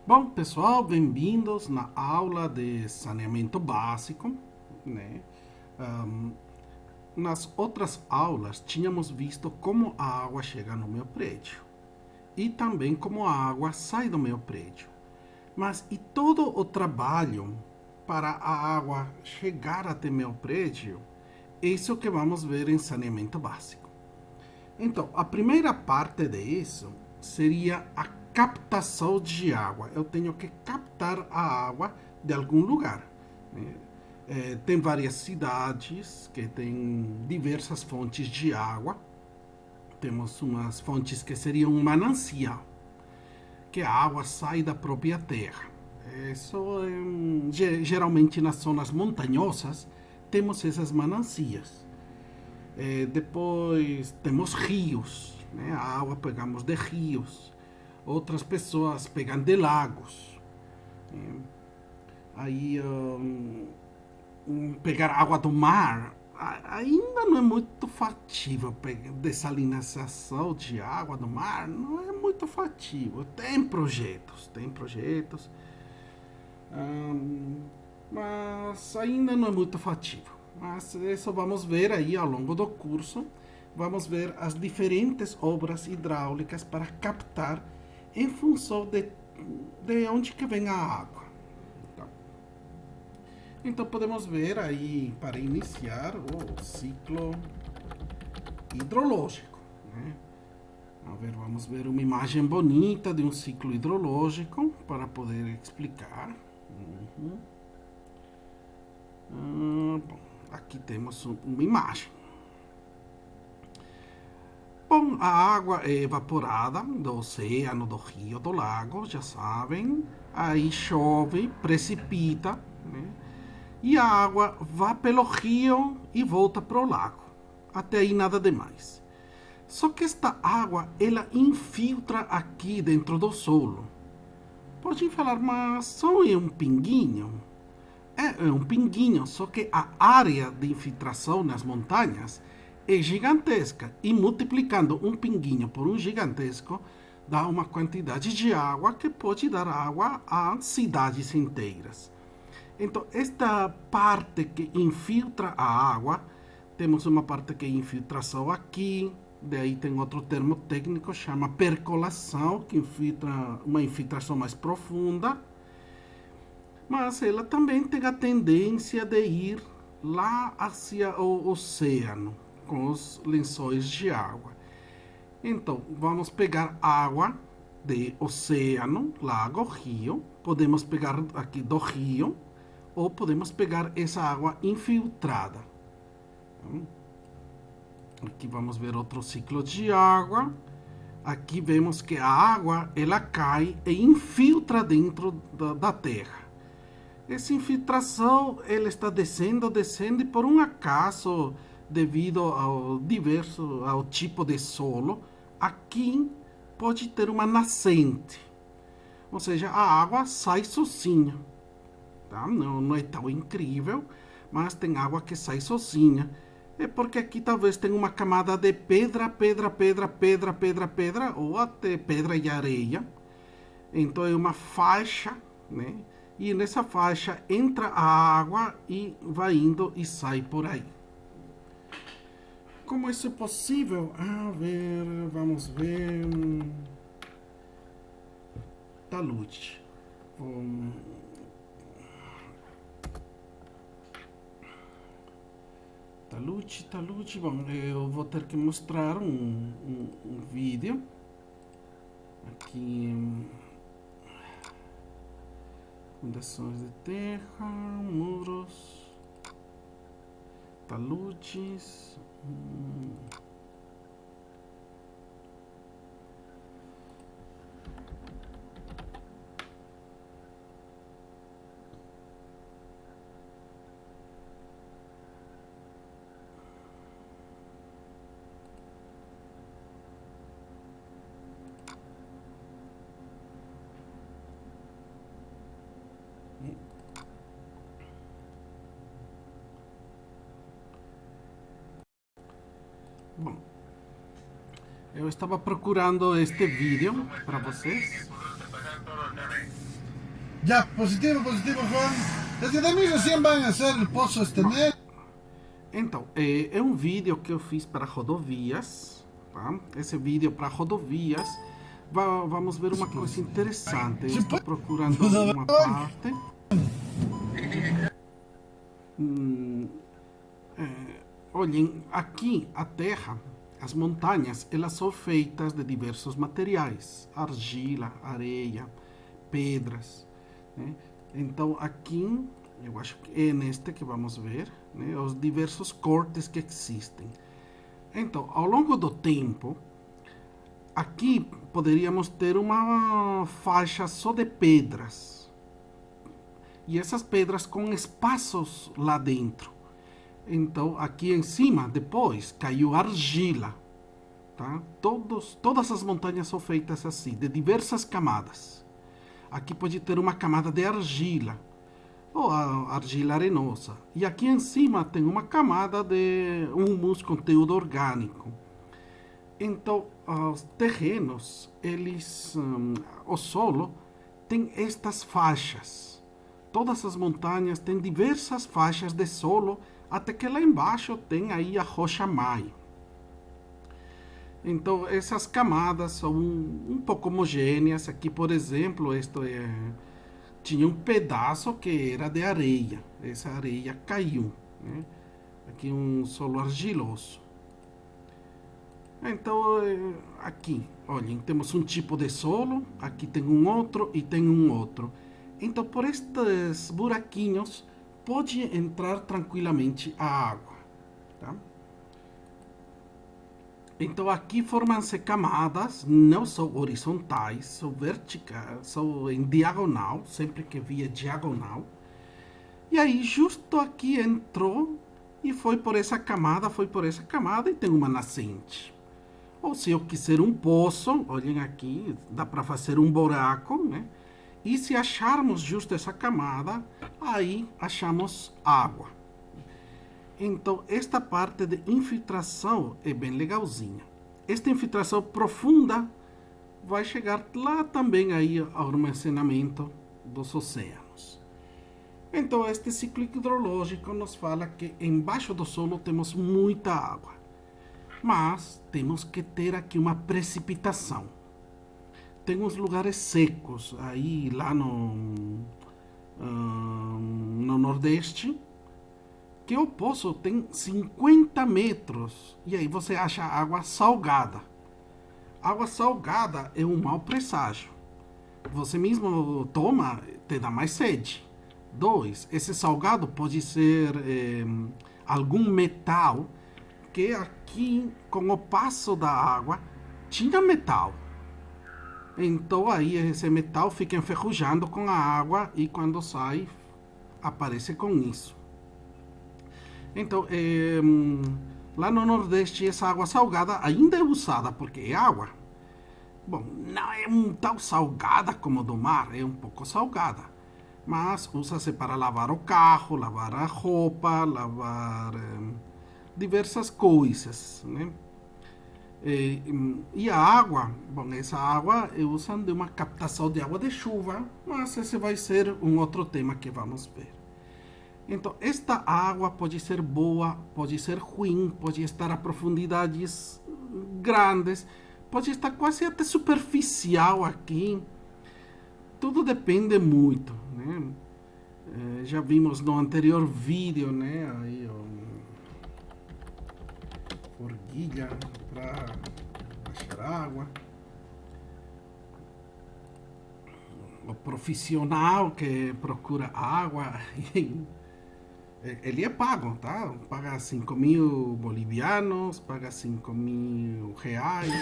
Bom, pessoal, bem-vindos na aula de saneamento básico, né? Ahm, Nas outras aulas, tínhamos visto como a água chega no meu prédio e também como a água sai do meu prédio. Mas e todo o trabalho para a água chegar até meu prédio? Isso que vamos ver em saneamento básico. Então, a primeira parte disso seria a captação de água. Eu tenho que captar a água de algum lugar, né? Tem várias cidades que têm diversas fontes de água. Temos umas fontes que seriam um manancial, que a água sai da própria terra. Isso geralmente nas zonas montanhosas temos essas manancias. Depois temos rios, né? A água pegamos de rios. Outras pessoas pegam de lagos. Né? Aí pegar água do mar ainda não é muito factível. Dessalinização de água do mar não é muito factível. Tem projetos, hum, mas ainda não é muito factível. Mas isso vamos ver aí ao longo do curso. Vamos ver as diferentes obras hidráulicas para captar em função de onde que vem a água. Então podemos ver aí, para iniciar, o ciclo hidrológico, né? Vamos ver uma imagem bonita de um ciclo hidrológico para poder explicar. Uhum. Bom, aqui temos uma imagem. Bom, a água é evaporada do oceano, do rio, do lago, já sabem. Aí chove, precipita, né? E a água vai pelo rio e volta para o lago. Até aí nada demais. Só que esta água, ela infiltra aqui dentro do solo. Pode falar, mas só é um pinguinho? É um pinguinho, só que a área de infiltração nas montanhas é gigantesca. E multiplicando um pinguinho por um gigantesco, dá uma quantidade de água que pode dar água a cidades inteiras. Então, esta parte que infiltra a água, temos uma parte que é infiltração aqui, daí tem outro termo técnico, chama percolação, que infiltra uma infiltração mais profunda, mas ela também tem a tendência de ir lá hacia o oceano, com os lençóis de água. Então, vamos pegar água de oceano, lago, rio. Podemos pegar aqui do rio, ou podemos pegar essa água infiltrada. Aqui vamos ver outro ciclo de água. Aqui vemos que a água ela cai e infiltra dentro da terra. Essa infiltração ela está descendo, descendo e por um acaso, devido ao tipo de solo, aqui pode ter uma nascente. Ou seja, a água sai sozinha. Tá? Não é tão incrível, mas tem água que sai sozinha. É porque aqui talvez tenha uma camada de pedra, pedra, pedra, pedra, pedra, pedra, ou até pedra e areia. Então é uma faixa, né? E nessa faixa entra a água e vai indo e sai por aí. Como isso é possível? Vamos ver. Talude. Vamos Talude, talude. Bom, eu vou ter que mostrar um vídeo. Aqui, fundações de terra, muros, taludes. Bom, eu estava procurando este vídeo para vocês. Ya, positivo, Juan. Desde también recién van a hacer el pozo extender. Então, é um vídeo que eu fiz para rodovias, tá? Esse vídeo para rodovias, vamos ver uma coisa interessante. Eu estou procurando uma parte. Olhem, aqui a terra, as montanhas, elas são feitas de diversos materiais: argila, areia, pedras, né? Então aqui, eu acho que é neste que vamos ver, né, os diversos cortes que existem. Então, ao longo do tempo, aqui poderíamos ter uma faixa só de pedras. E essas pedras com espaços lá dentro. Então, aqui em cima, depois, caiu argila. Tá? Todas as montanhas são feitas assim, de diversas camadas. Aqui pode ter uma camada de argila, ou a argila arenosa. E aqui em cima tem uma camada de humus, conteúdo orgânico. Então, os terrenos, o solo tem estas faixas. Todas as montanhas têm diversas faixas de solo, até que lá embaixo tem aí a rocha mãe. Então, essas camadas são um pouco homogêneas. Aqui, por exemplo, tinha um pedaço que era de areia. Essa areia caiu, né? Aqui um solo argiloso. Então, aqui, olhem, temos um tipo de solo, aqui tem um outro e tem um outro. Então, por estes buraquinhos, pode entrar tranquilamente a água. Tá? Então, aqui formam-se camadas, não são horizontais, são verticais, são em diagonal, sempre que via diagonal. E aí, justo aqui entrou e foi por essa camada e tem uma nascente. Ou se eu quiser um poço, olhem aqui, dá para fazer um buraco, né? E se acharmos justo essa camada, aí achamos água. Então, esta parte de infiltração é bem legalzinha. Esta infiltração profunda vai chegar lá também aí ao armazenamento dos oceanos. Então, este ciclo hidrológico nos fala que embaixo do solo temos muita água. Mas temos que ter aqui uma precipitação. Tem uns lugares secos, aí lá no Nordeste, que o poço tem 50 metros. E aí você acha água salgada. Água salgada é um mau presságio. Você mesmo toma, te dá mais sede. 2. Esse salgado pode ser algum metal que aqui, com o passo da água, tinha metal. Então aí esse metal fica enferrujando com a água e quando sai, aparece com isso. Então, lá no Nordeste, essa água salgada ainda é usada porque é água. Bom, não é tão salgada como do mar, é um pouco salgada. Mas usa-se para lavar o carro, lavar a roupa, lavar diversas coisas, né? E a água, bom, essa água usam de uma captação de água de chuva, mas esse vai ser um outro tema que vamos ver. Então, esta água pode ser boa, pode ser ruim, pode estar a profundidades grandes, pode estar quase até superficial aqui. Tudo depende muito, né? Já vimos no anterior vídeo, né? Aí, forquilha para achar água. O profissional que procura água, ele é pago, tá? Paga 5.000 bolivianos, paga 5.000 reais.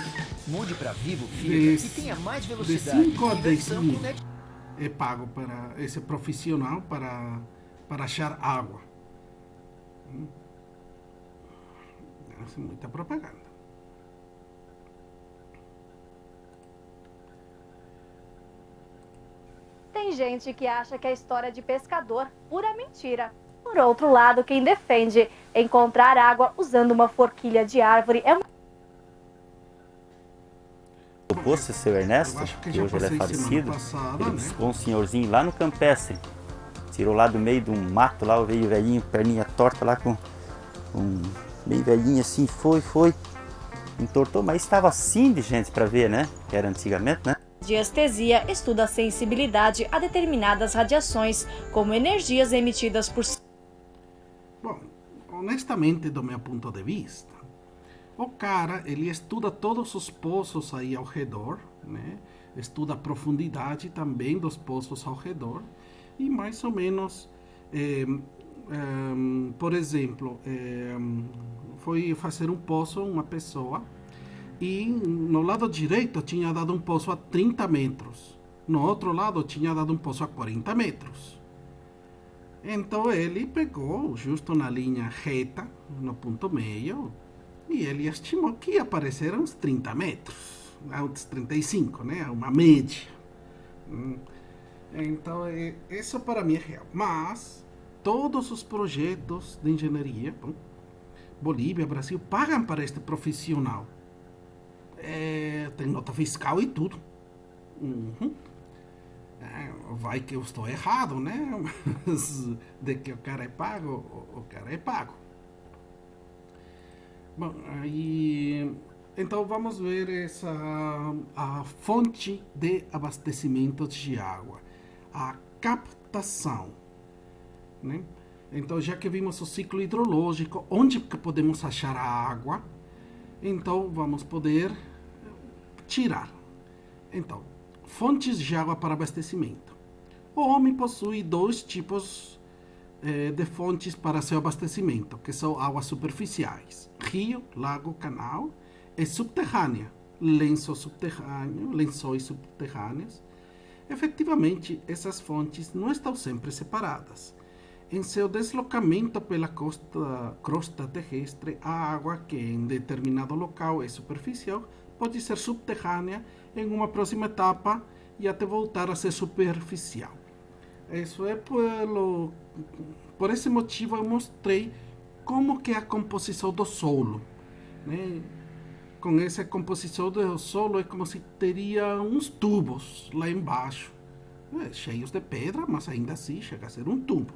Mude para Vivo Fibra e tenha mais velocidade. De 5 a 10 mil é pago para esse profissional para achar água. É muita propaganda. Tem gente que acha que a história é de pescador pura mentira. Por outro lado, quem defende encontrar água usando uma forquilha de árvore é fosse o seu Ernesto, eu acho que que já hoje ele é passei semana falecido, passada, ele né? buscou um senhorzinho lá no campestre. Tirou lá do meio de um mato, lá veio o velhinho, perninha torta lá com bem velhinho assim, foi. Entortou, mas estava assim de gente para ver, né? Que era antigamente, né? Diestesia estuda a sensibilidade a determinadas radiações, como energias emitidas por... Bom, honestamente, do meu ponto de vista, o cara, ele estuda todos os poços aí ao redor, né? Estuda a profundidade também dos poços ao redor e mais ou menos, por exemplo, foi fazer um poço uma pessoa e no lado direito tinha dado um poço a 30 metros, no outro lado tinha dado um poço a 40 metros. Então ele pegou justo na linha reta, no ponto meio, e ele estimou que ia aparecer uns 30 metros, uns 35, né? Uma média. Então, isso para mim é real. Mas, todos os projetos de engenharia, bom, Bolívia, Brasil, pagam para este profissional. Tem nota fiscal e tudo. Uhum. Vai que eu estou errado, né? Mas de que o cara é pago, o cara é pago. Bom, aí então vamos ver a fonte de abastecimento de água, a captação, né? Então, já que vimos o ciclo hidrológico, onde que podemos achar a água, então vamos poder tirar. Então, fontes de água para abastecimento. O homem possui dois tipos de fontes para seu abastecimento, que são águas superficiais, rio, lago, canal, e subterrânea, lençóis subterrâneos. Efetivamente, essas fontes não estão sempre separadas. Em seu deslocamento pela crosta terrestre, a água que em determinado local é superficial pode ser subterrânea em uma próxima etapa e até voltar a ser superficial. Isso é por esse motivo eu mostrei como que é a composição do solo, né? Com essa composição do solo é como se teria uns tubos lá embaixo, cheios de pedra, mas ainda assim chega a ser um tubo.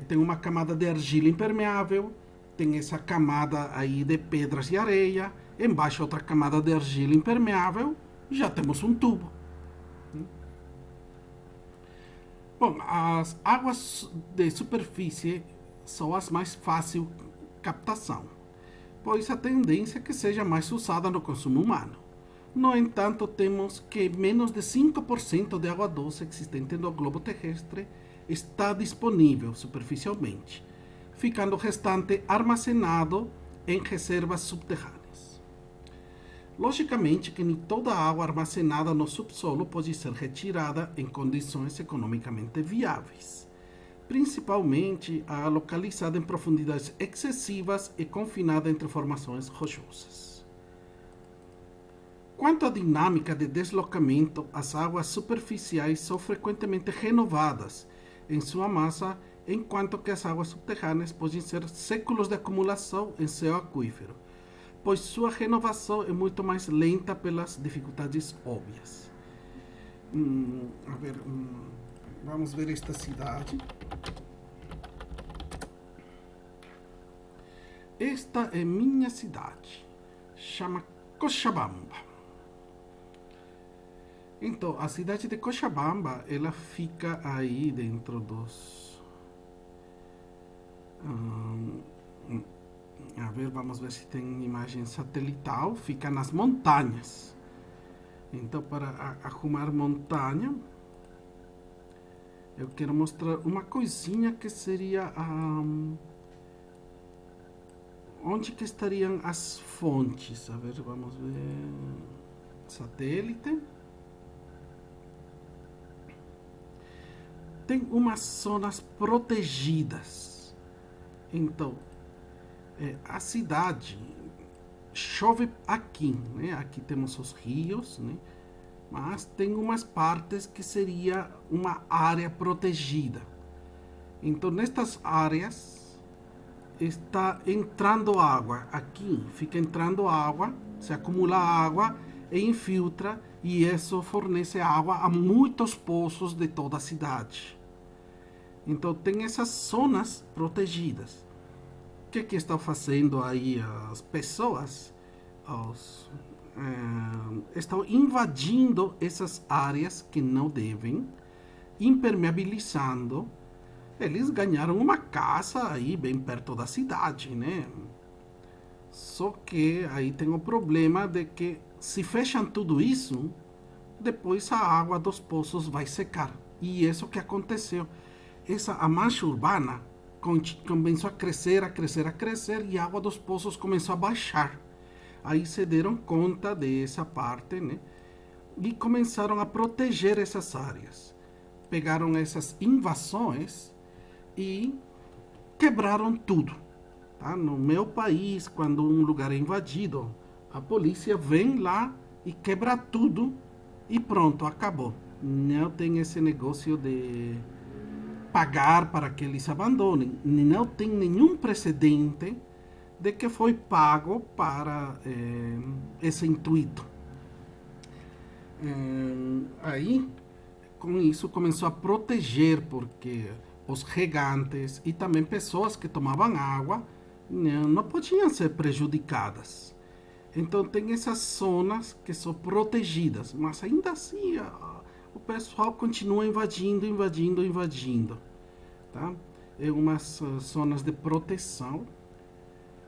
Tem uma camada de argila impermeável, tem essa camada aí de pedras e areia, embaixo outra camada de argila impermeável, já temos um tubo. Bom, as águas de superfície são as mais fácil captação, pois a tendência é que seja mais usada no consumo humano. No entanto, temos que menos de 5% de água doce existente no globo terrestre está disponível superficialmente, ficando o restante armazenado em reservas subterrâneas. Logicamente que nem toda a água armazenada no subsolo pode ser retirada em condições economicamente viáveis, principalmente a localizada em profundidades excessivas e confinada entre formações rochosas. Quanto à dinâmica de deslocamento, as águas superficiais são frequentemente renovadas em sua massa, enquanto que as águas subterrâneas podem ser séculos de acumulação em seu aquífero, pois sua renovação é muito mais lenta pelas dificuldades óbvias. Vamos ver esta cidade. Esta é minha cidade, chama Cochabamba. Então, a cidade de Cochabamba, ela fica aí dentro dos... vamos ver se tem imagem satelital. Fica nas montanhas. Então, para arrumar montanha, eu quero mostrar uma coisinha que seria onde que estariam as fontes. Vamos ver. Satélite. Tem umas zonas protegidas. Então, a cidade chove aqui, né? Aqui temos os rios, né? Mas tem umas partes que seria uma área protegida. Então, nestas áreas está entrando água. Aqui fica entrando água, se acumula água e infiltra, e isso fornece água a muitos poços de toda a cidade. Então tem essas zonas protegidas. O que estão fazendo aí as pessoas? Estão invadindo essas áreas que não devem, impermeabilizando. Eles ganharam uma casa aí bem perto da cidade, né? Só que aí tem o problema de que se fecham tudo isso, depois a água dos poços vai secar. E isso que aconteceu. A mancha urbana começou a crescer, e a água dos poços começou a baixar. Aí se deram conta dessa parte, né? E começaram a proteger essas áreas. Pegaram essas invasões e quebraram tudo. Tá? No meu país, quando um lugar é invadido, a polícia vem lá e quebra tudo e pronto, acabou. Não tem esse negócio de pagar para que eles abandonem. Não tem nenhum precedente de que foi pago para esse intuito. Aí, com isso, começou a proteger, porque os regantes e também pessoas que tomavam água não podiam ser prejudicadas. Então tem essas zonas que são protegidas, mas ainda assim o pessoal continua invadindo, tá? É umas zonas de proteção,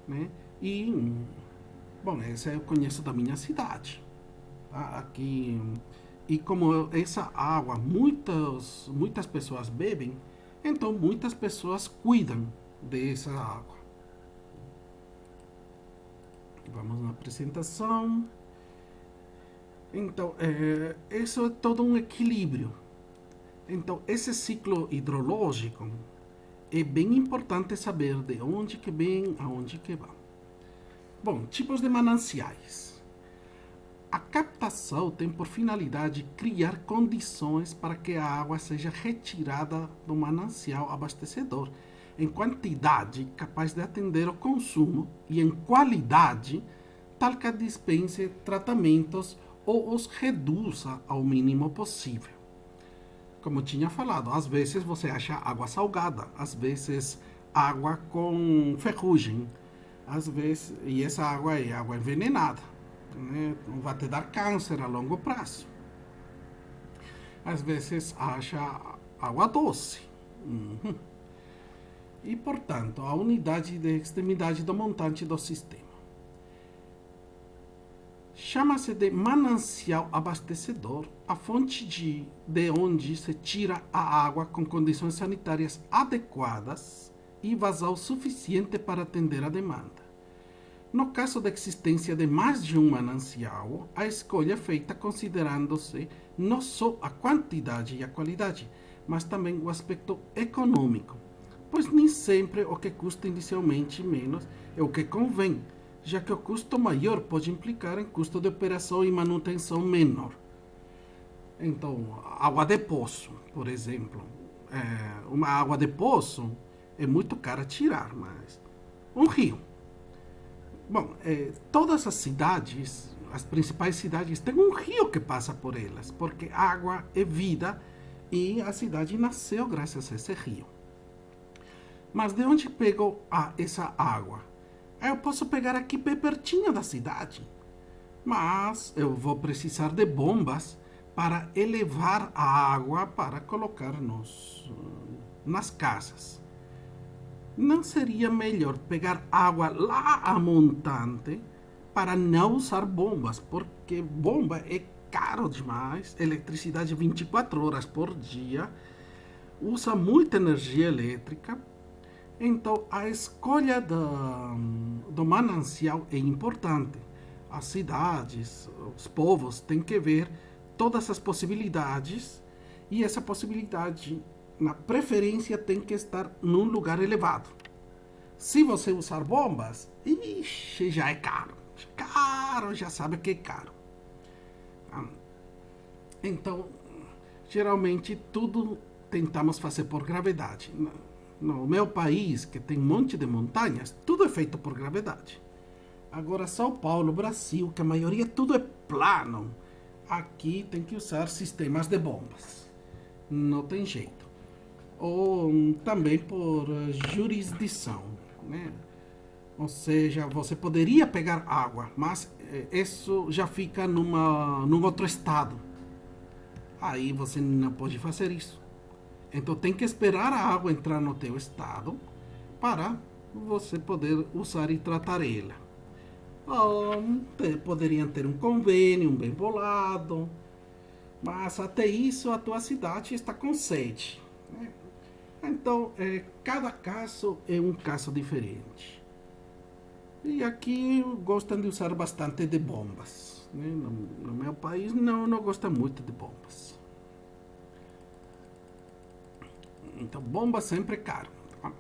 né? E, bom, essa eu conheço da minha cidade, tá? Aqui, e como essa água muitas pessoas bebem, então muitas pessoas cuidam dessa água. Vamos na apresentação. Então, isso é todo um equilíbrio. Então, esse ciclo hidrológico é bem importante saber de onde que vem, aonde que vai. Bom, tipos de mananciais. A captação tem por finalidade criar condições para que a água seja retirada do manancial abastecedor em quantidade capaz de atender ao consumo e em qualidade tal que dispense tratamentos ou os reduza ao mínimo possível. Como tinha falado, às vezes você acha água salgada, às vezes água com ferrugem, às vezes, e essa água é água envenenada, né? Vai te dar câncer a longo prazo. Às vezes acha água doce. E, portanto, a unidade de extremidade do montante do sistema chama-se de manancial abastecedor a fonte de onde se tira a água com condições sanitárias adequadas e vazão suficiente para atender a demanda. No caso da existência de mais de um manancial, a escolha é feita considerando-se não só a quantidade e a qualidade, mas também o aspecto econômico, pois nem sempre o que custa inicialmente menos é o que convém, já que o custo maior pode implicar em custo de operação e manutenção menor. Então, água de poço, por exemplo. Uma água de poço é muito cara tirar, mas um rio. Bom, todas as cidades, as principais cidades, têm um rio que passa por elas, porque água é vida e a cidade nasceu graças a esse rio. Mas de onde pego essa água? Eu posso pegar aqui bem pertinho da cidade, mas eu vou precisar de bombas para elevar a água para colocar nas casas. Não seria melhor pegar água lá a montante para não usar bombas, porque bomba é caro demais, eletricidade 24 horas por dia, usa muita energia elétrica. Então, a escolha do manancial é importante. As cidades, os povos têm que ver todas as possibilidades e essa possibilidade, na preferência, tem que estar num lugar elevado. Se você usar bombas, já é caro. Caro, já sabe que é caro. Então, geralmente, tudo tentamos fazer por gravidade. No meu país, que tem um monte de montanhas, tudo é feito por gravidade. Agora, São Paulo, Brasil, que a maioria tudo é plano, aqui tem que usar sistemas de bombas. Não tem jeito. Ou também por jurisdição, né? Ou seja, você poderia pegar água, mas isso já fica num outro estado. Aí você não pode fazer isso. Então tem que esperar a água entrar no teu estado para você poder usar e tratar ela. Ou poderiam ter um convênio bem bolado, mas até isso a tua cidade está com sede, né? Então, cada caso é um caso diferente. E aqui gostam de usar bastante de bombas, né? No meu país não gosta muito de bombas. Então, bomba sempre é caro. Tá?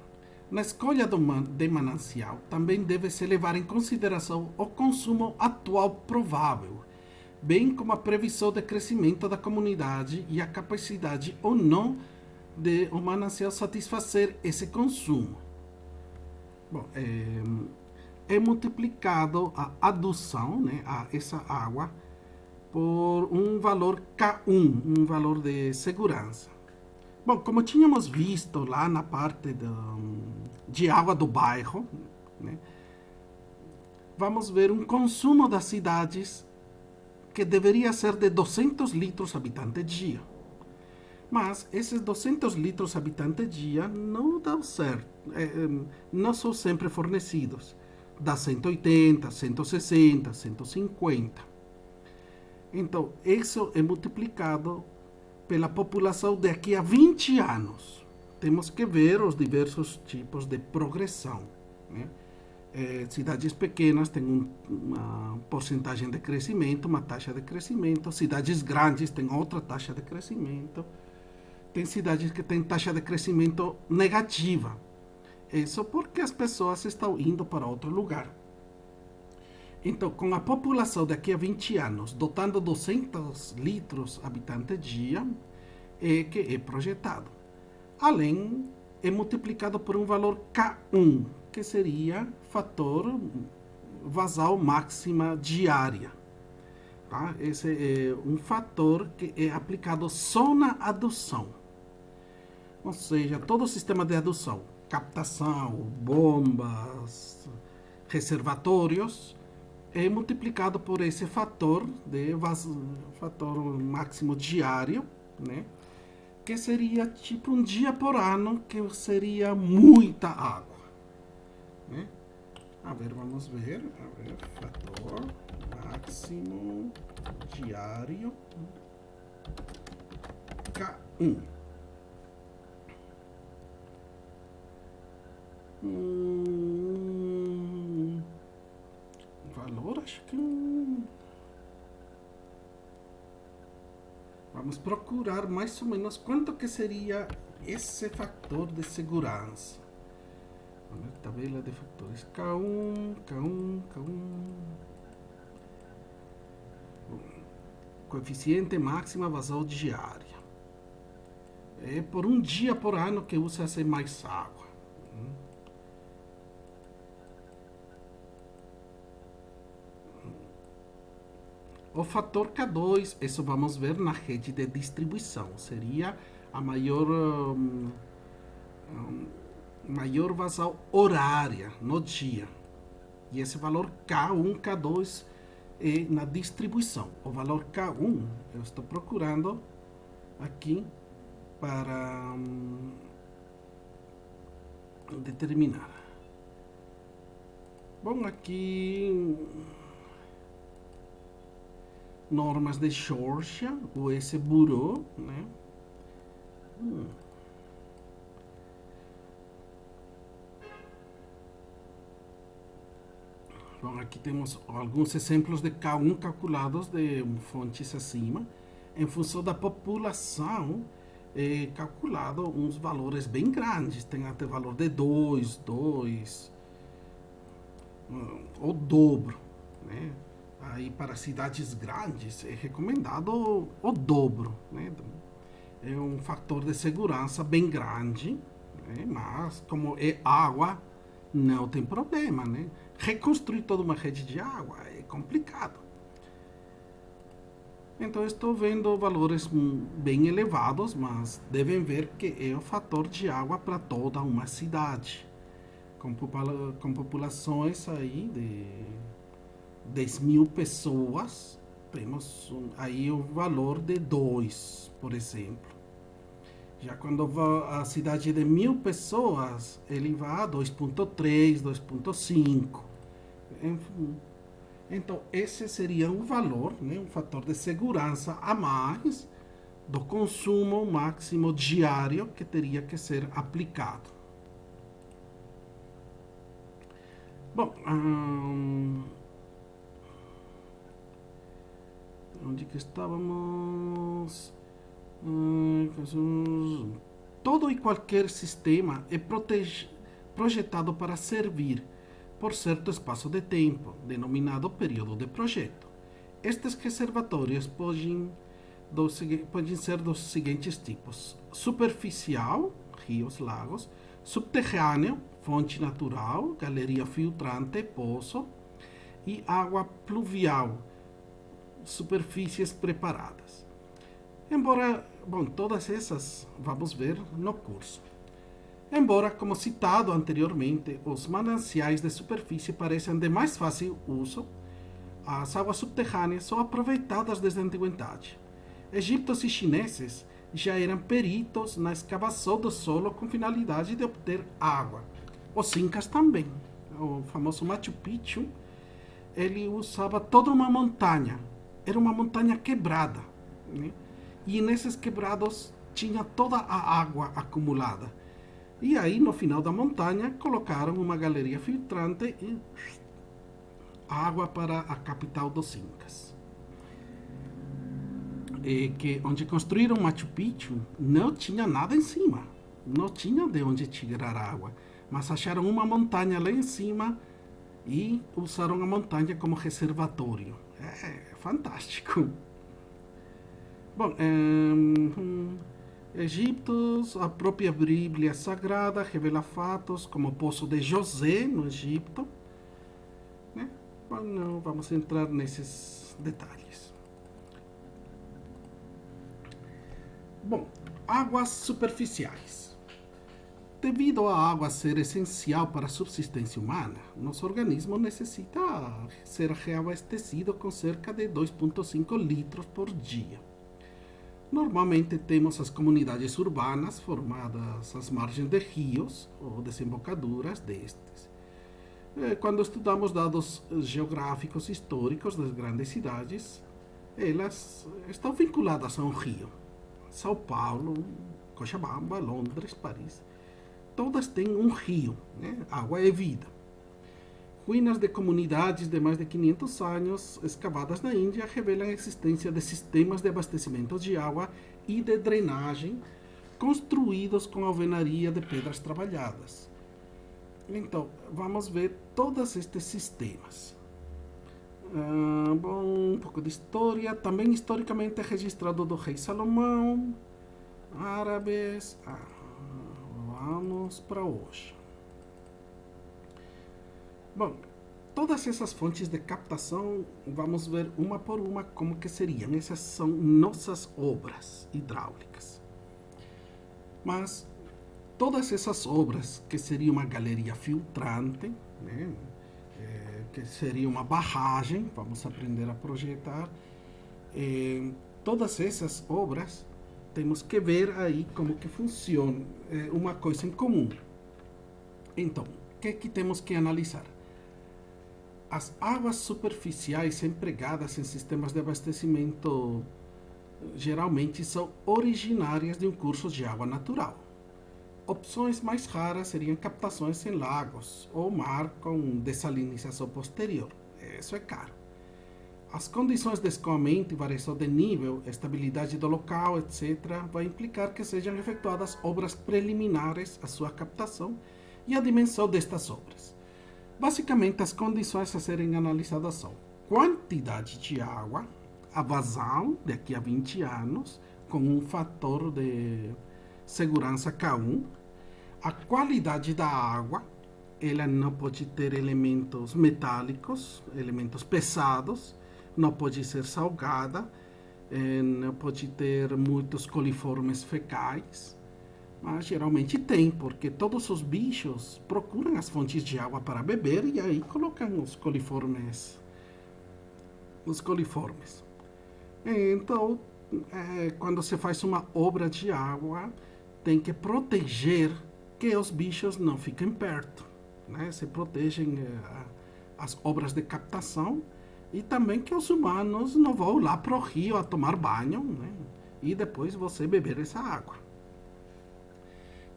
Na escolha de manancial, também deve-se levar em consideração o consumo atual provável, bem como a previsão de crescimento da comunidade e a capacidade ou não de o manancial satisfazer esse consumo. Bom, é multiplicado a adução, né, a essa água, por um valor K1, um valor de segurança. Bom, como tínhamos visto lá na parte de água do bairro, né, vamos ver um consumo das cidades que deveria ser de 200 litros habitante dia. Mas esses 200 litros habitante dia não dão certo, não são sempre fornecidos. Dá 180, 160, 150. Então, isso é multiplicado pela população daqui a 20 anos. Temos que ver os diversos tipos de progressão, né? Cidades pequenas têm uma porcentagem de crescimento, uma taxa de crescimento. Cidades grandes têm outra taxa de crescimento. Tem cidades que têm taxa de crescimento negativa. Isso porque as pessoas estão indo para outro lugar. Então, com a população daqui a 20 anos, dotando 200 litros habitante dia, que é projetado. Além, é multiplicado por um valor K1, que seria fator vazão máxima diária. Tá? Esse é um fator que é aplicado só na adução. Ou seja, todo o sistema de adução, captação, bombas, reservatórios, é multiplicado por esse fator fator máximo diário, né? Que seria tipo um dia por ano, que seria muita água, né? A ver, vamos ver. Fator máximo diário K1. Valor, acho que vamos procurar mais ou menos quanto que seria esse fator de segurança. Tabela de fatores K1. Coeficiente máxima vazão diária. É por um dia por ano que usa-se mais água. O fator K2, isso vamos ver na rede de distribuição, seria a maior vazão horária no dia. E esse valor K1, K2 é na distribuição. O valor K1, eu estou procurando aqui para determinar. Bom, aqui normas de Georgia, ou esse bureau, né? Bom, aqui temos alguns exemplos de K1 calculados de fontes acima. Em função da população, calculado uns valores bem grandes. Tem até valor de 2, o dobro, né? Aí para cidades grandes é recomendado o dobro, né? É um fator de segurança bem grande, né? Mas como é água, não tem problema, né? Reconstruir toda uma rede de água é complicado. Então estou vendo valores bem elevados, mas devem ver que é o fator de água para toda uma cidade, com populações aí de 10.000 pessoas, temos aí o valor de 2, por exemplo. Já quando a cidade de 1.000 pessoas, ele vai a 2,3, 2,5. Então, esse seria um valor, né, um fator de segurança a mais do consumo máximo diário que teria que ser aplicado. Bom, onde que estávamos? Todo e qualquer sistema é projetado para servir por certo espaço de tempo, denominado período de projeto. Estes reservatórios podem ser dos seguintes tipos: superficial, rios, lagos; subterrâneo, fonte natural, galeria filtrante, poço; e água pluvial, superfícies preparadas. Embora, todas essas vamos ver no curso. Embora, como citado anteriormente, os mananciais de superfície pareçam de mais fácil uso, as águas subterrâneas são aproveitadas desde a antiguidade. Egípcios e chineses já eram peritos na escavação do solo com finalidade de obter água. Os incas também. O famoso Machu Picchu, ele usava toda uma montanha. Era uma montanha quebrada, né? E nesses quebrados tinha toda a água acumulada. E aí, no final da montanha, colocaram uma galeria filtrante e água para a capital dos Incas. Onde construíram Machu Picchu, não tinha nada em cima. Não tinha de onde tirar água. Mas acharam uma montanha lá em cima e usaram a montanha como reservatório. É fantástico. Bom, Egípcios, a própria Bíblia Sagrada revela fatos como o Poço de José, no Egito. Né? Bom, não vamos entrar nesses detalhes. Bom, águas superficiais. Devido à água ser essencial para a subsistência humana, nosso organismo necessita ser reabastecido com cerca de 2,5 litros por dia. Normalmente temos as comunidades urbanas formadas às margens de rios ou desembocaduras destes. Quando estudamos dados geográficos históricos das grandes cidades, elas estão vinculadas a um rio. São Paulo, Cochabamba, Londres, Paris, todas têm um rio, né? Água é vida. Ruínas de comunidades de mais de 500 anos escavadas na Índia revelam a existência de sistemas de abastecimento de água e de drenagem construídos com alvenaria de pedras trabalhadas. Então, vamos ver todos estes sistemas. Um pouco de história. Também historicamente é registrado do rei Salomão, árabes. Vamos para hoje. Bom, todas essas fontes de captação, vamos ver uma por uma como que seriam. Essas são nossas obras hidráulicas. Mas todas essas obras, que seria uma galeria filtrante, né, que seria uma barragem, vamos aprender a projetar, todas essas obras, temos que ver aí como que funciona, uma coisa em comum. Então, o que temos que analisar? As águas superficiais empregadas em sistemas de abastecimento geralmente são originárias de um curso de água natural. Opções mais raras seriam captações em lagos ou mar com dessalinização posterior. Isso é caro. As condições de escoamento e variação de nível, estabilidade do local, etc., vai implicar que sejam efetuadas obras preliminares à sua captação e a dimensão destas obras. Basicamente, as condições a serem analisadas são quantidade de água, a vazão daqui a 20 anos, com um fator de segurança K1, a qualidade da água, ela não pode ter elementos metálicos, elementos pesados, não pode ser salgada, não pode ter muitos coliformes fecais, mas geralmente tem, porque todos os bichos procuram as fontes de água para beber e aí colocam os coliformes. Então, quando se faz uma obra de água, tem que proteger que os bichos não fiquem perto, né? Se protegem as obras de captação e também que os humanos não vão lá para o rio a tomar banho, né? E depois você beber essa água.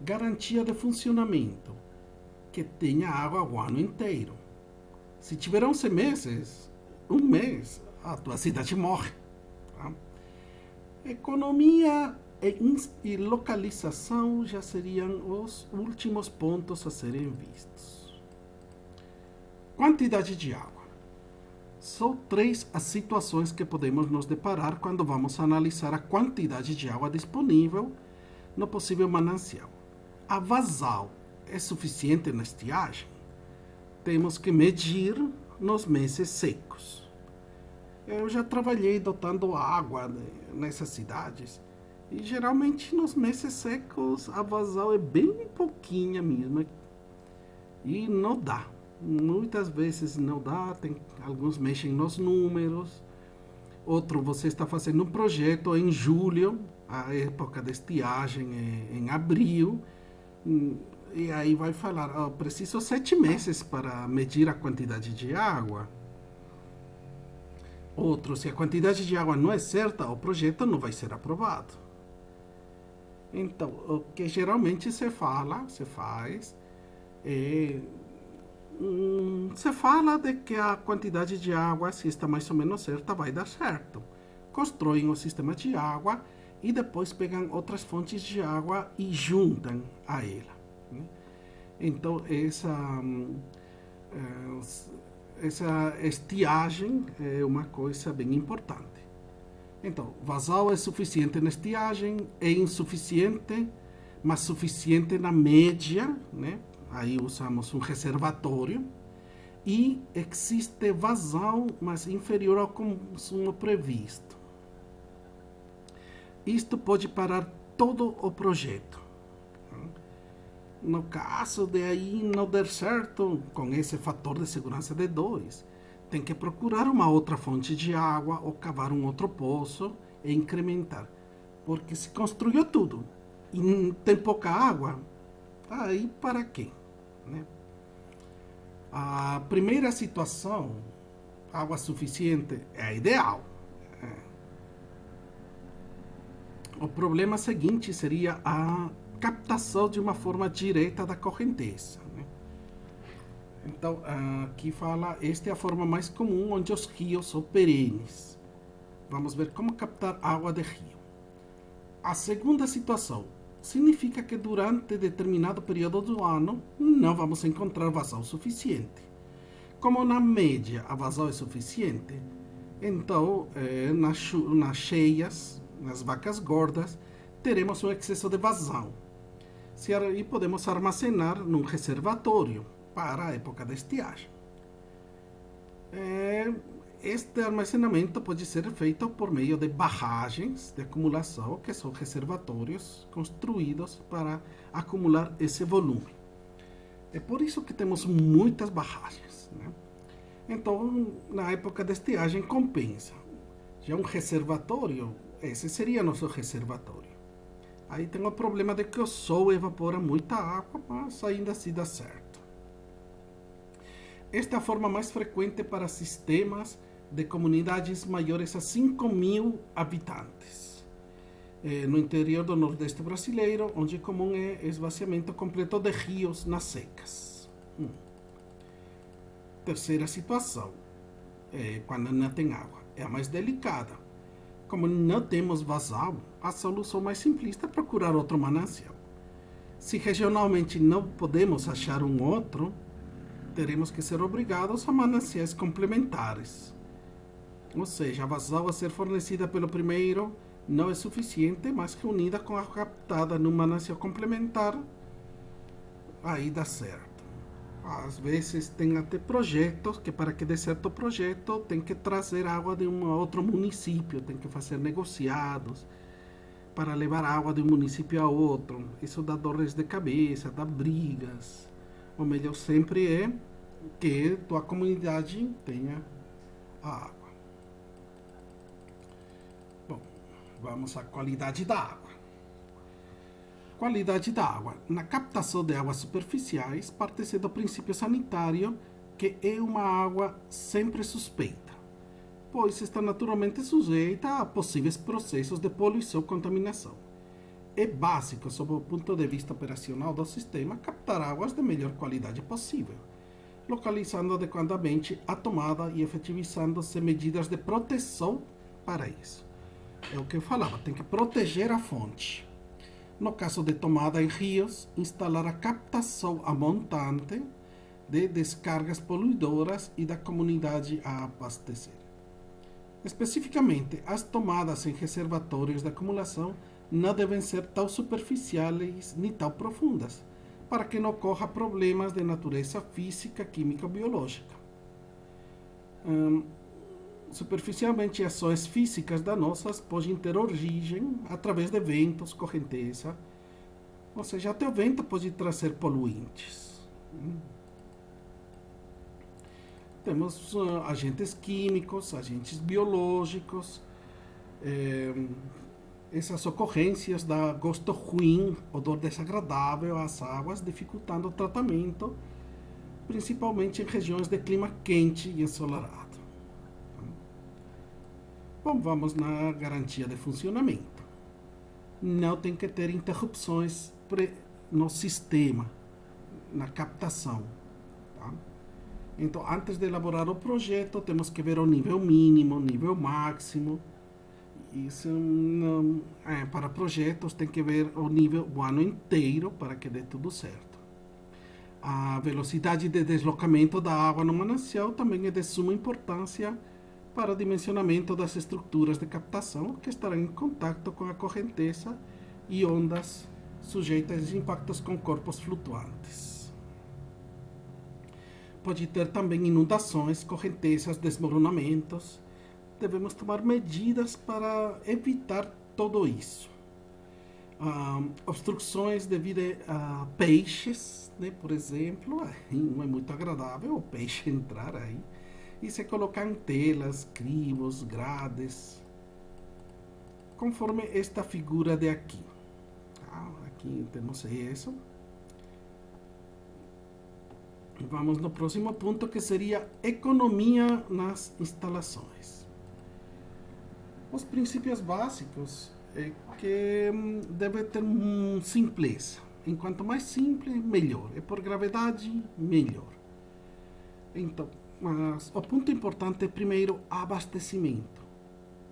Garantia de funcionamento, que tenha água o ano inteiro. Se tiver 11 meses, um mês, a tua cidade morre. Tá? Economia e localização já seriam os últimos pontos a serem vistos. Quantidade de água. São 3 as situações que podemos nos deparar quando vamos analisar a quantidade de água disponível no possível manancial. A vazal é suficiente na estiagem? Temos que medir nos meses secos. Eu já trabalhei dotando água nessas cidades e geralmente nos meses secos a vazal é bem pouquinha mesmo e não dá. Muitas vezes não dá, alguns mexem nos números, outro você está fazendo um projeto em julho, a época de estiagem é em abril, e aí vai falar, preciso 7 meses para medir a quantidade de água. Outro, se a quantidade de água não é certa, o projeto não vai ser aprovado. Então, o que geralmente se faz, se fala de que a quantidade de água, se está mais ou menos certa, vai dar certo. Constroem o sistema de água e depois pegam outras fontes de água e juntam a ela. Né? Então, essa estiagem é uma coisa bem importante. Então, vazal é suficiente na estiagem, é insuficiente, mas suficiente na média, né? Aí usamos um reservatório. E existe vazão, mas inferior ao consumo previsto. Isto pode parar todo o projeto. No caso de aí não der certo, com esse fator de segurança de 2, tem que procurar uma outra fonte de água ou cavar um outro poço e incrementar. Porque se construiu tudo e tem pouca água, aí para quê? Né? A primeira situação, água suficiente, é a ideal. O problema seguinte seria a captação de uma forma direta da correnteza. Né? Então, aqui fala, esta é a forma mais comum onde os rios são perenes. Vamos ver como captar água de rio. A segunda situação significa que durante determinado período do ano não vamos encontrar vazão suficiente. Como na média a vazão é suficiente, então nas cheias, nas vacas gordas, teremos um excesso de vazão. E podemos armazenar num reservatório para a época da estiagem. Este armazenamento pode ser feito por meio de barragens de acumulação, que são reservatórios construídos para acumular esse volume. É por isso que temos muitas barragens. Né? Então, na época da estiagem, compensa. Já um reservatório, esse seria nosso reservatório. Aí tem o problema de que o sol evapora muita água, mas ainda assim dá certo. Esta é a forma mais frequente para sistemas de comunidades maiores a 5.000 habitantes. No interior do Nordeste brasileiro, onde comum é esvaziamento completo de rios nas secas. Terceira situação, quando não tem água, é a mais delicada. Como não temos vazão, a solução mais simplista é procurar outro manancial. Se regionalmente não podemos achar um outro, teremos que ser obrigados a mananciais complementares. Ou seja, a vazão a ser fornecida pelo primeiro não é suficiente, mas reunida com a captada no manancial complementar, aí dá certo. Às vezes tem até projetos que para que dê certo projeto tem que trazer água de um outro município, tem que fazer negociados para levar água de um município a outro. Isso dá dores de cabeça, dá brigas. O melhor sempre é que tua comunidade tenha a água. Bom, vamos à qualidade da água. Qualidade da água. Na captação de águas superficiais, parte-se do princípio sanitário que é uma água sempre suspeita, pois está naturalmente sujeita a possíveis processos de poluição e contaminação. É básico, sob o ponto de vista operacional do sistema, captar águas de melhor qualidade possível, localizando adequadamente a tomada e efetivizando-se medidas de proteção para isso. É o que eu falava, tem que proteger a fonte. No caso de tomada em rios, instalar a captação a montante de descargas poluidoras e da comunidade a abastecer. Especificamente, as tomadas em reservatórios de acumulação não devem ser tão superficiais nem tão profundas, para que não ocorra problemas de natureza física, química ou biológica. Superficialmente, ações físicas danosas podem ter origem através de ventos, correnteza, ou seja, até o vento pode trazer poluentes. Temos agentes químicos, agentes biológicos, essas ocorrências dão gosto ruim, odor desagradável às águas, dificultando o tratamento, principalmente em regiões de clima quente e ensolarado. Bom, vamos na garantia de funcionamento. Não tem que ter interrupções no sistema, na captação. Tá? Então, antes de elaborar o projeto, temos que ver o nível mínimo, o nível máximo. Isso não, para projetos tem que ver o nível o ano inteiro para que dê tudo certo. A velocidade de deslocamento da água no manancial também é de suma importância para o dimensionamento das estruturas de captação que estarão em contato com a correnteza e ondas sujeitas a impactos com corpos flutuantes. Pode ter também inundações, correntezas, desmoronamentos. Devemos tomar medidas para evitar tudo isso. Obstruções devido a peixes, né, por exemplo, não é muito agradável o peixe entrar aí. E se colocar telas, crivos, grades, conforme esta figura de aqui. Aqui temos isso. Vamos no próximo ponto, que seria economia nas instalações. Os princípios básicos é que deve ter simpleza. Enquanto mais simples, melhor. E por gravidade, melhor. Então, mas o ponto importante é primeiro abastecimento.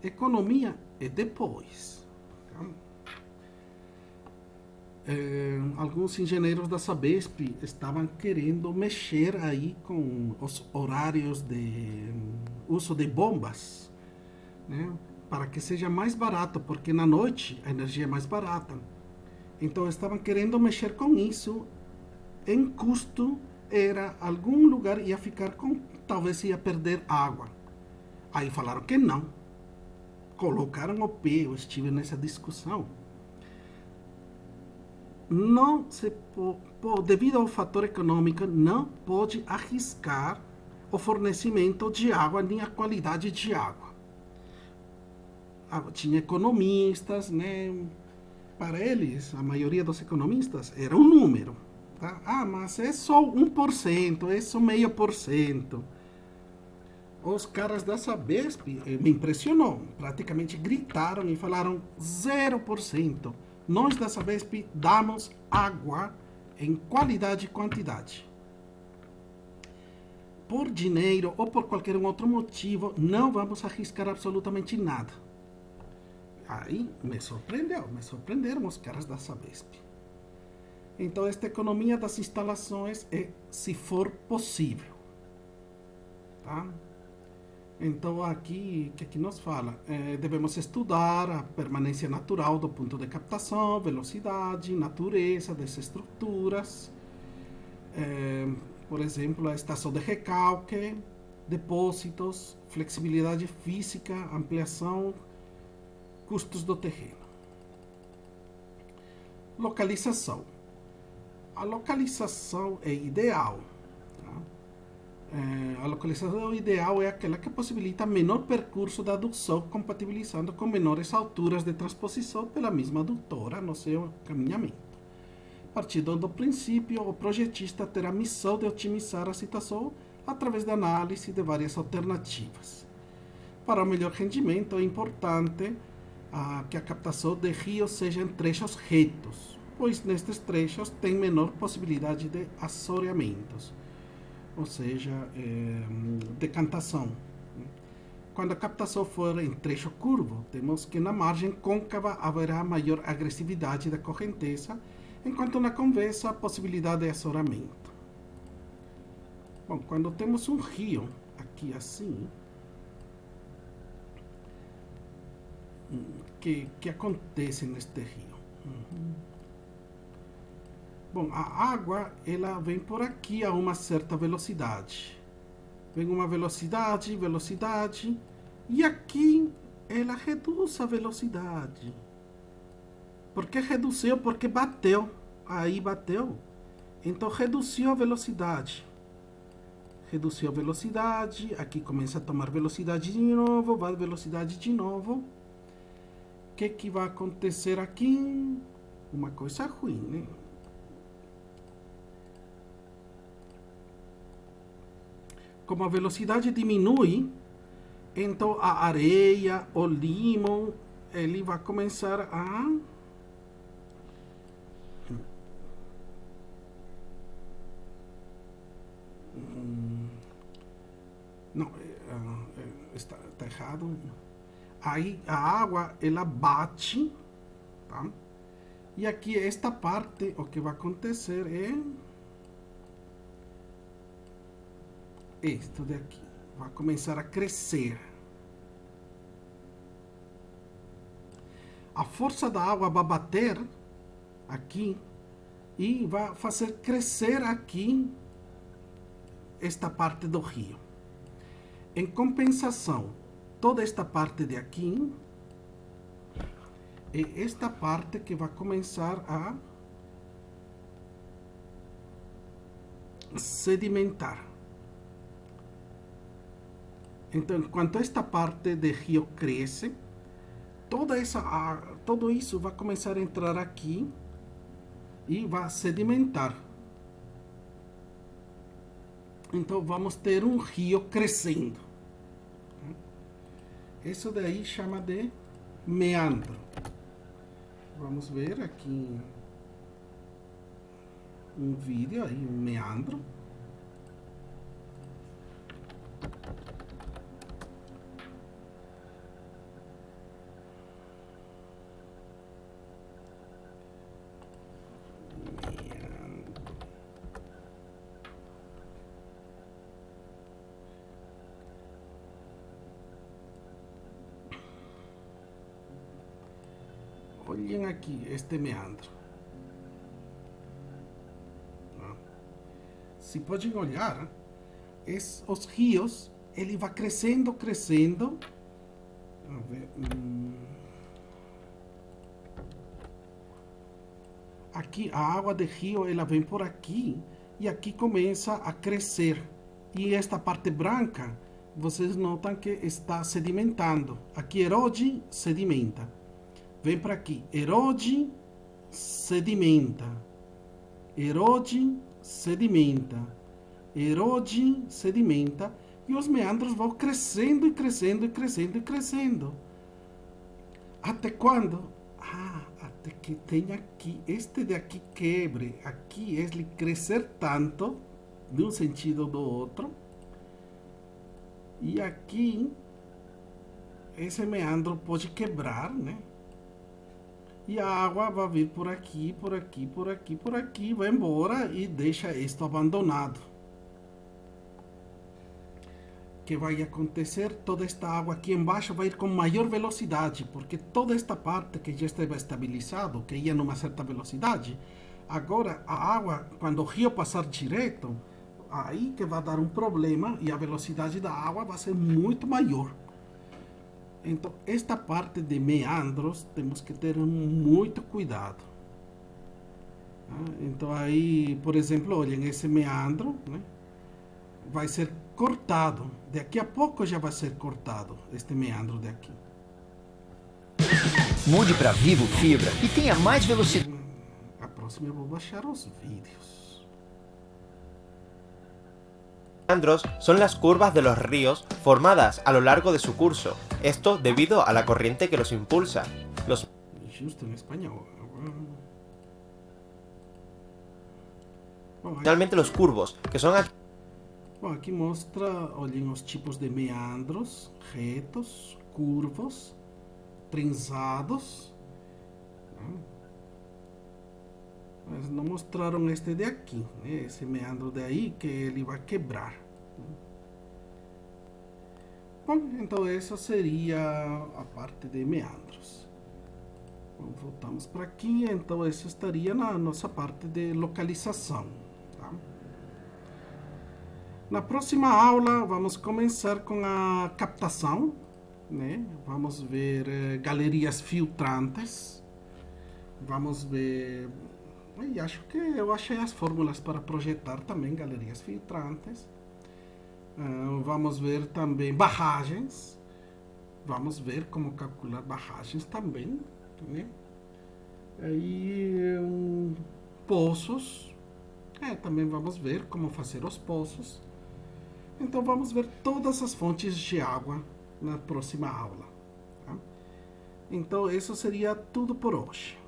Economia é depois. Alguns engenheiros da Sabesp estavam querendo mexer aí com os horários de uso de bombas, né, para que seja mais barato, porque na noite a energia é mais barata. Então estavam querendo mexer com isso. Em custo, era algum lugar ia ficar com, talvez ia perder água. Aí falaram que não. Colocaram o pé, eu estive nessa discussão. Não se devido ao fator econômico, não pode arriscar o fornecimento de água nem a qualidade de água. Tinha economistas, né? Para eles, a maioria dos economistas, era um número. Tá? Mas é só 1%, é só 0,5%. Os caras da Sabesp me impressionou. Praticamente gritaram e falaram 0%. Nós da Sabesp damos água em qualidade e quantidade. Por dinheiro ou por qualquer outro motivo, não vamos arriscar absolutamente nada. Aí me surpreenderam os caras da Sabesp. Então, esta economia das instalações é se for possível. Tá? Então, aqui, o que nos fala? Devemos estudar a permanência natural do ponto de captação, velocidade, natureza das estruturas, Por exemplo, a estação de recalque, depósitos, flexibilidade física, ampliação, custos do terreno. Localização. A localização é ideal. A localização ideal é aquela que possibilita menor percurso da adução, compatibilizando com menores alturas de transposição pela mesma adutora no seu caminhamento. Partindo do princípio, o projetista terá a missão de otimizar a situação através da análise de várias alternativas. Para o melhor rendimento, é importante que a captação de rios seja em trechos retos, pois nestes trechos tem menor possibilidade de assoreamentos, ou seja, decantação. Quando a captação for em trecho curvo, temos que na margem côncava haverá maior agressividade da correnteza, enquanto na convexa a possibilidade de assoreamento. Bom, quando temos um rio aqui assim, que acontece neste rio? Bom, a água ela vem por aqui a uma certa velocidade. Vem uma velocidade, e aqui ela reduz a velocidade. Por que reduziu? Porque bateu. Aí bateu. Então reduziu a velocidade. Reduziu a velocidade. Aqui começa a tomar velocidade de novo. Vai velocidade de novo. O que vai acontecer aqui? Uma coisa ruim, né? Como a velocidade diminui, então a areia, o limo, ele vai começar a não, está errado. Aí a água ela bate, tá? E aqui esta parte, o que vai acontecer é isto daqui, vai começar a crescer. A força da água vai bater aqui e vai fazer crescer aqui esta parte do rio. Em compensação, toda esta parte de aqui é esta parte que vai começar a sedimentar. Então, enquanto esta parte de rio cresce, tudo isso vai começar a entrar aqui e vai sedimentar. Então, vamos ter um rio crescendo. Isso daí chama de meandro. Vamos ver aqui um vídeo aí, um meandro. Olhem aqui este meandro. Se podem olhar, os rios, ele vai crescendo. Aqui a água de rio, ela vem por aqui e aqui começa a crescer. E esta parte branca, vocês notam que está sedimentando. Aqui erode, sedimenta. Vem para aqui, erode, sedimenta, erode, sedimenta, erode, sedimenta, e os meandros vão crescendo e crescendo e crescendo e crescendo. Até quando? Até que tem aqui, este daqui quebre, aqui ele crescer tanto, de um sentido ou do outro, e aqui, esse meandro pode quebrar, né? E a água vai vir por aqui, vai embora e deixa isto abandonado. O que vai acontecer? Toda esta água aqui embaixo vai ir com maior velocidade, porque toda esta parte que já estava estabilizado, que ia numa certa velocidade, agora a água, quando o rio passar direto, aí que vai dar um problema e a velocidade da água vai ser muito maior. Então, esta parte de meandros temos que ter muito cuidado. Então, aí, por exemplo, olhem, esse meandro, né, vai ser cortado. Daqui a pouco já vai ser cortado este meandro daqui. Mude para Vivo Fibra e tenha mais velocidade. A próxima eu vou baixar os vídeos. Meandros son las curvas de los ríos formadas a lo largo de su curso, esto debido a la corriente que los impulsa. Los Justo em espanhol. Bom, finalmente los curvos, que son bom, aqui mostra, olhem os tipos de meandros, retos, curvos, trenzados. Mas não mostraram este de aqui, né? Esse meandro daí que ele vai quebrar. Bom, então essa seria a parte de meandros. Bom, voltamos para aqui, então essa estaria na nossa parte de localização. Tá? Na próxima aula vamos começar com a captação, né? Vamos ver galerias filtrantes, vamos ver... E acho que eu achei as fórmulas para projetar também galerias filtrantes. Vamos ver também barragens. Vamos ver como calcular barragens também, né? Aí poços. Também vamos ver como fazer os poços. Então vamos ver todas as fontes de água na próxima aula. Tá? Então isso seria tudo por hoje.